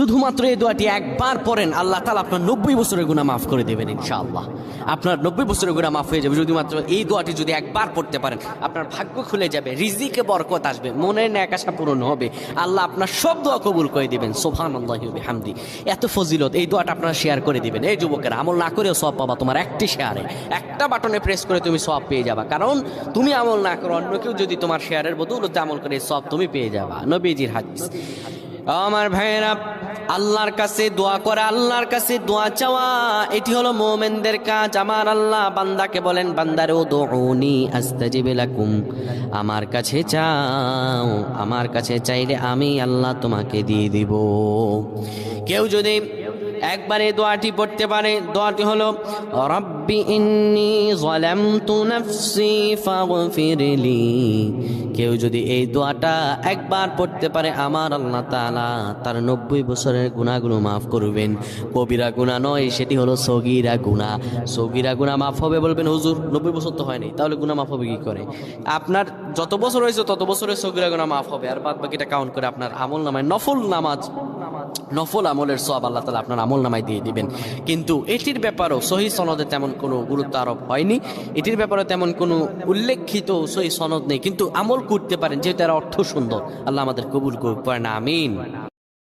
শুধুমাত্র এই দোয়াটি একবার পড়েন, আল্লাহ তাআলা আপনার 90 বছরের গুনাহ মাফ করে দেবেন ইনশাআল্লাহ। আপনার 90 বছরের গুনাহ মাফ হয়ে যাবে যদি মাত্র এই দোয়াটি যদি একবার পড়তে পারেন। আপনার ভাগ্য খুলে যাবে, রিজিকে বরকত আসবে, মনের ন্যাক আশা পূরণ হবে, আল্লাহ আপনার সব দোয়া কবুল করে দিবেন। সুবহানাল্লাহি ওয়া বিহামদি। এত ফজিলত, এই দোয়াটা আপনারা শেয়ার করে দিবেন। এই যুবকেরা, আমল না করেও সওয়াব পাবা। তোমার একটি শেয়ারে, একটা বাটনে প্রেস করে তুমি সওয়াব পেয়ে যাবা। কারণ তুমি আমল না করো, অন্য কেউ যদি তোমার শেয়ারের বদৌলতে আমল করে, সওয়াব তুমি পেয়ে যাবা। নবীজির হাদিস। আমার ভাইয়েরা, আল্লাহর কাছে দোয়া করা, আল্লাহর কাছে দোয়া চাওয়া, এটি হলো মুমিনদের কাজ। আমার আল্লাহ বান্দাকে বলেন, বান্দারে উদউনি আস্তাজিব লাকুম, আমার কাছে চাও, আমার কাছে চাইলে আমি আল্লাহ তোমাকে দিয়ে দিব। কেউ যদি একবার এই দোয়াটি পড়তে পারে, দোয়াটি হলো রব্বি ইন্নী যালামতু নাফসি ফাগফিরলি। কেউ যদি এই দোয়াটা একবার পড়তে পারে, আমার আল্লাহ তাআলা তার 90 বছরের গুনাহগুলো মাফ করবেন। কবিরা গুনাহ নয়, সেটি হলো সগীরা গুনাহ। সগীরা গুনাহ মাফ হবে। বলবেন হুজুর 90 বছর তো হয়নি, তাহলে গুনাহ মাফ হবে কি করে? আপনার যত বছর হয়েছে তত বছরের সগীরা গুনাহ মাফ হবে, আর বাদ বাকিটা কাউন্ট করে আপনার আমল নামায় নফল নামাজ, নফল আমলের সওয়াব আল্লাহ তাআলা আপনার আমল নামায় দিয়ে দিবেন। কিন্তু এটির ব্যাপারেও সহিহ সনদে তেমন কোনো গুরুত্ব আরোপ হয়নি, এটির ব্যাপারে তেমন কোনো উল্লেখিত সহিহ সনদ নেই। কিন্তু আমল করতে পারেন, যেহেতু এর অর্থ সুন্দর। আল্লাহ আমাদের কবুল করুক, পড়েন আমিন।